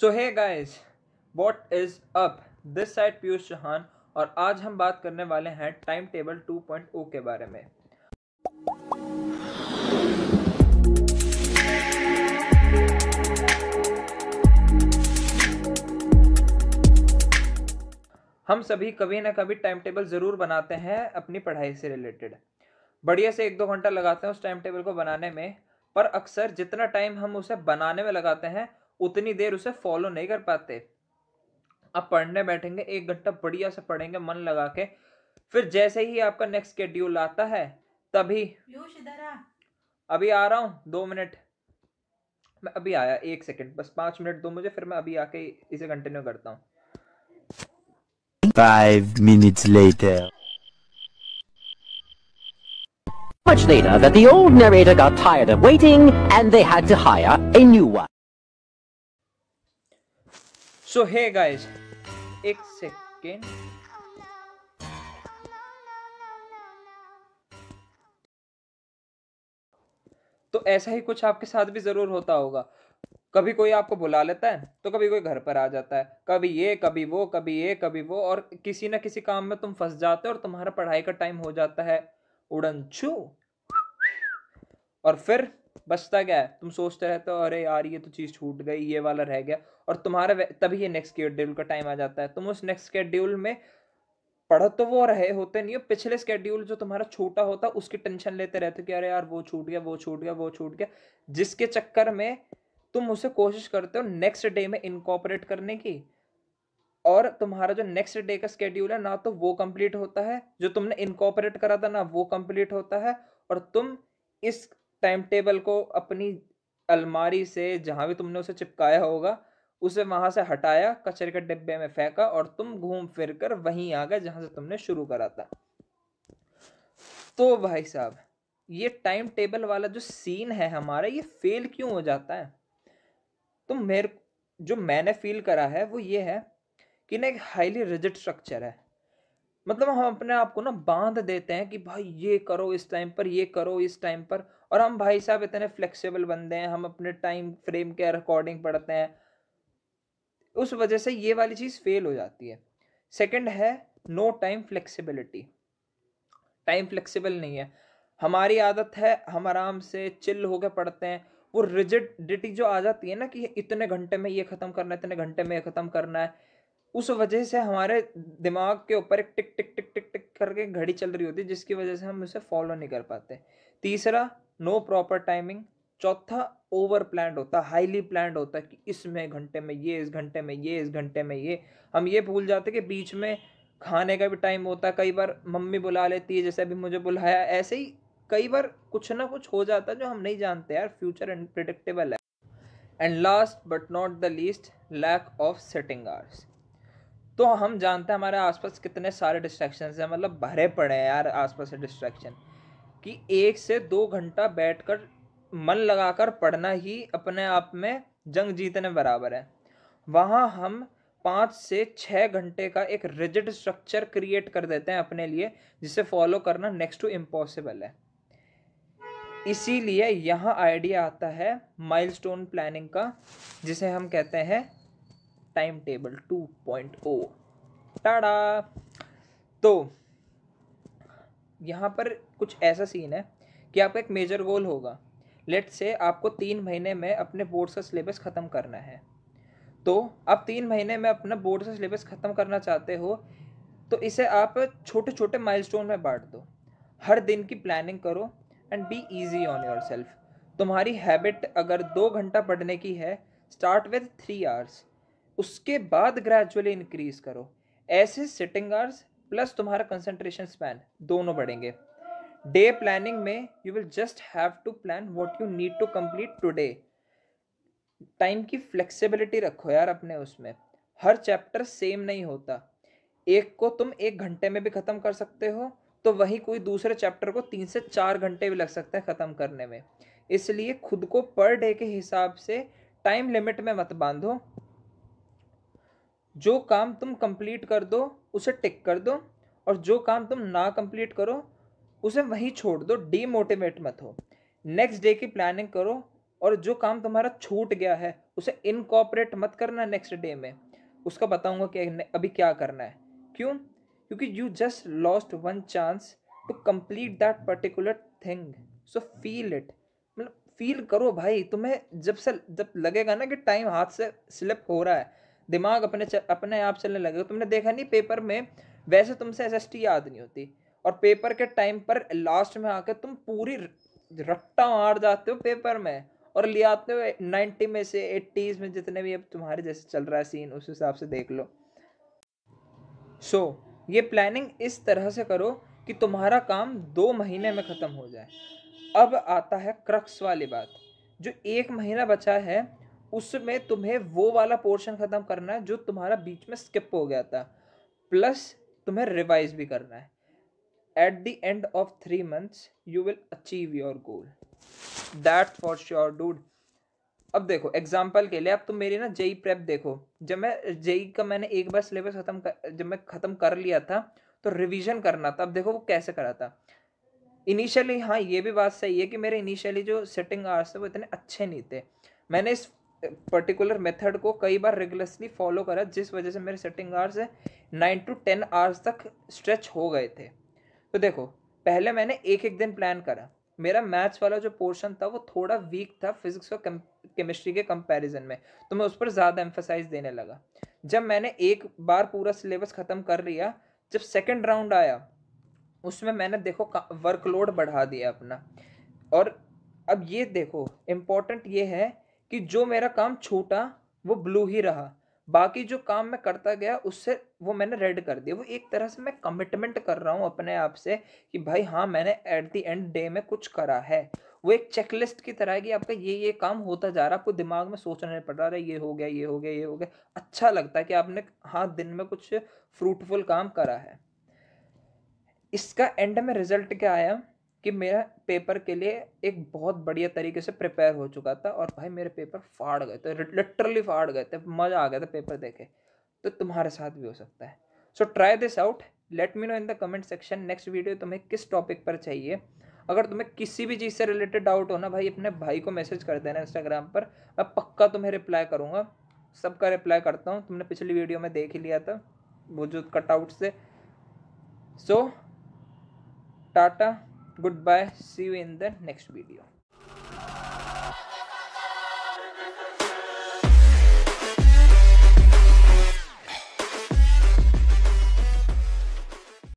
So hey guys, what is up? This side Piyush Chauhan और आज हम बात करने वाले हैं टाइम टेबल 2.0 के बारे में। हम सभी कभी ना कभी टाइम टेबल ज़रूर बनाते हैं अपनी पढ़ाई से रिलेटेड। बढ़िया से 1-2 घंटा लगाते हैं उस टाइम टेबल को बनाने में, पर अक्सर जितना टाइम हम उसे बनाने में लगाते हैं उतनी देर उसे फॉलो नहीं कर पाते। अब पढ़ने बैठेंगे 1 घंटा बढ़िया से पढ़ेंगे मन लगा के, फिर जैसे ही आपका नेक्स्ट शेड्यूल आता है तभी अभी आ रहा हूँ 2 मिनट, मैं अभी आया 1 सेकंड, बस 5 मिनट दो मुझे, फिर मैं अभी आके इसे कंटिन्यू करता हूँ। 5 minutes later. Much later that the old narrator got tired of waiting and they had to hire a new one. So hey guys, 1 second. तो ऐसा ही कुछ आपके साथ भी जरूर होता होगा। कभी कोई आपको बुला लेता है तो कभी कोई घर पर आ जाता है, कभी ये कभी वो, कभी ये कभी वो, और किसी ना किसी काम में तुम फंस जाते हो और तुम्हारा पढ़ाई का टाइम हो जाता है उड़न छू। और फिर बचता क्या है? तुम सोचते रहते हो अरे यार ये तो चीज़ छूट गई, ये वाला रह गया, और तुम्हारा तभी ये नेक्स्ट शेड्यूल का टाइम आ जाता है। तुम उस नेक्स्ट शेड्यूल में पढ़ तो वो रहे होते नहीं हो, पिछले शेड्यूल जो तुम्हारा छोटा होता उसकी टेंशन लेते रहते हो कि अरे यार वो छूट गया, वो छूट गया, वो छूट गया, जिसके चक्कर में तुम उसे कोशिश करते हो नेक्स्ट डे में इनकॉर्पोरेट करने की, और तुम्हारा जो नेक्स्ट डे का स्केड्यूल है ना तो वो कंप्लीट होता है, जो तुमने इनकॉर्पोरेट करा था ना वो कंप्लीट होता है, और तुम इस टाइम टेबल को अपनी अलमारी से जहां भी तुमने उसे चिपकाया होगा उसे वहां से हटाया, कचरे के डिब्बे में फेंका और तुम घूम फिर कर वहीं आ गए जहां से तुमने शुरू करा था। तो भाई साहब, ये टाइम टेबल वाला जो सीन है हमारा, ये फेल क्यों हो जाता है? तो जो मैंने फील करा है वो ये है कि ना एक हाईली रिजिड स्ट्रक्चर है। मतलब हम अपने आप को ना बांध देते हैं कि भाई ये करो इस टाइम पर, ये करो इस टाइम पर, और हम भाई साहब इतने फ्लेक्सिबल बंदे हैं, हम अपने टाइम फ्रेम के अकॉर्डिंग पढ़ते हैं, उस वजह से ये वाली चीज़ फेल हो जाती है। सेकंड है no time flexibility. Time flexible नहीं है, हमारी आदत है हम आराम से चिल होकर पढ़ते हैं, वो रिजिडिटी जो आ जाती है ना कि इतने घंटे में ये खत्म करना है, इतने घंटे में ये खत्म करना है, उस वजह से हमारे दिमाग के ऊपर एक टिक टिक टिक टिक टिक करके घड़ी चल रही होती है, जिसकी वजह से हम उसे फॉलो नहीं कर पाते। तीसरा नो प्रॉपर टाइमिंग। चौथा ओवर प्लान्ड होता है, हाईली प्लान्ड होता है कि इसमें घंटे में ये, इस घंटे में ये, इस घंटे में ये। हम ये भूल जाते कि बीच में खाने का भी टाइम होता है, कई बार मम्मी बुला लेती है, जैसे अभी मुझे बुलाया, ऐसे ही कई बार कुछ ना कुछ हो जाता है जो हम नहीं जानते यार, फ्यूचर अनप्रिडिक्टेबल है। And last but not the least, lack of setting hours. तो हम जानते हैं हमारे आसपास कितने सारे डिस्ट्रैक्शंस हैं, मतलब भरे पड़े हैं यार आसपास से डिस्ट्रैक्शन, कि 1 से 2 घंटा बैठकर मन लगाकर पढ़ना ही अपने आप में जंग जीतने बराबर है। वहाँ हम 5 से 6 घंटे का एक रिजिड स्ट्रक्चर क्रिएट कर देते हैं अपने लिए, जिसे फॉलो करना नेक्स्ट टू इम्पॉसिबल है। इसीलिए यहाँ आइडिया आता है माइलस्टोन प्लानिंग का, जिसे हम कहते हैं टाइम टेबल 2.0। टाड़ा। तो यहाँ पर कुछ ऐसा सीन है कि आपका एक मेजर गोल होगा। लेट्स से आपको 3 महीने में अपने बोर्ड्स का सिलेबस ख़त्म करना है, तो आप 3 महीने में अपना बोर्ड का सिलेबस ख़त्म करना चाहते हो, तो इसे आप छोटे छोटे माइलस्टोन में बांट दो। हर दिन की प्लानिंग करो and be easy on your self. तुम्हारी हैबिट अगर 2 घंटा पढ़ने की है, स्टार्ट विद 3 आवर्स, उसके बाद ग्रेजुअली इंक्रीज करो। ऐसे सिटिंग आवर्स प्लस तुम्हारा कंसंट्रेशन स्पैन दोनों बढ़ेंगे। डे प्लानिंग में you will just have to plan what you need to complete today. Time की फ्लेक्सिबिलिटी रखो यार अपने उसमें, हर चैप्टर सेम नहीं होता। एक को तुम 1 घंटे में भी ख़त्म कर सकते हो, तो वहीं कोई दूसरे चैप्टर को 3 से 4 घंटे भी लग सकते हैं ख़त्म करने में। इसलिए खुद को पर डे के हिसाब से टाइम लिमिट में मत बांधो। जो काम तुम कंप्लीट कर दो उसे टिक कर दो, और जो काम तुम ना कंप्लीट करो उसे वहीं छोड़ दो, डीमोटिवेट मत हो। नेक्स्ट डे की प्लानिंग करो और जो काम तुम्हारा छूट गया है उसे इनकॉर्पोरेट मत करना नेक्स्ट डे में, उसका बताऊंगा कि अभी क्या करना है। क्यों? क्योंकि you just lost one chance to complete that particular thing, so feel it. मतलब फील करो भाई, तुम्हें जब लगेगा ना कि टाइम हाथ से स्लिप हो रहा है, दिमाग अपने आप चलने लगेगा। तुमने देखा नहीं पेपर में, वैसे तुमसे एसएसटी याद नहीं होती और पेपर के टाइम पर लास्ट में आकर तुम पूरी रट्टा मार जाते हो पेपर में और ले आते हो 90 में से 80s में, जितने भी अब तुम्हारे जैसे चल रहा है सीन, उस हिसाब से देख लो। सो ये प्लानिंग इस तरह से करो कि तुम्हारा काम 2 महीने में ख़त्म हो जाए। अब आता है क्रक्स वाली बात, जो 1 महीना बचा है उसमें तुम्हें वो वाला पोर्शन ख़त्म करना है जो तुम्हारा बीच में स्किप हो गया था, प्लस तुम्हें रिवाइज भी करना है। At the end of 3 months you will achieve your goal, that's for sure dude। अब देखो एग्जाम्पल के लिए, अब तुम मेरी ना जेई प्रेप देखो, जब मैं जेई का मैंने एक बार सिलेबस जब मैं ख़त्म कर लिया था तो रिवीजन करना था। अब देखो वो कैसे करा था इनिशियली। हाँ ये भी बात सही है कि मेरे इनिशियली जो सेटिंग आवर्स थे वो इतने अच्छे नहीं थे। मैंने इस पर्टिकुलर मेथड को कई बार रेगुलरली फॉलो करा, जिस वजह से मेरे सेटिंग आवर्स 9 to 10 आवर्स तक स्ट्रेच हो गए थे। तो देखो पहले मैंने एक दिन प्लान करा, मेरा मैथ्स वाला जो पोर्शन था वो थोड़ा वीक था फिजिक्स और केमिस्ट्री के कंपैरिजन में, तो मैं उस पर ज़्यादा एम्फेसाइज देने लगा। जब मैंने एक बार पूरा सिलेबस ख़त्म कर लिया, जब सेकंड राउंड आया उसमें मैंने देखो वर्कलोड बढ़ा दिया अपना। और अब ये देखो इम्पोर्टेंट ये है कि जो मेरा काम छूटा वो ब्लू ही रहा, बाकी जो काम मैं करता गया उससे वो मैंने रेड कर दिया। वो एक तरह से मैं कमिटमेंट कर रहा हूँ अपने आप से कि भाई हाँ मैंने एट द एंड डे में कुछ करा है। वो एक चेकलिस्ट की तरह है कि आपका ये काम होता जा रहा है, आपको दिमाग में सोचना नहीं पड़ रहा है ये हो गया ये हो गया ये हो गया। अच्छा लगता है कि आपने हाँ दिन में कुछ फ्रूटफुल काम करा है। इसका एंड में रिजल्ट क्या आया कि मेरा पेपर के लिए एक बहुत बढ़िया तरीके से प्रिपेयर हो चुका था और भाई मेरे पेपर फाड़ गए थे, लिटरली फाड़ गए थे, मज़ा आ गया था पेपर देखे। तो तुम्हारे साथ भी हो सकता है। So try this out, let me know in the comment section next video तुम्हें किस टॉपिक पर चाहिए। अगर तुम्हें किसी भी चीज़ से रिलेटेड डाउट हो ना भाई, अपने भाई को मैसेज कर देना इंस्टाग्राम पर, मैं पक्का तुम्हें रिप्लाई करूँगा, सबका रिप्लाई करता हूँ। तुमने पिछली वीडियो में देख ही लिया था वो जो कटआउट से। सो Tata, goodbye, see you in the next video।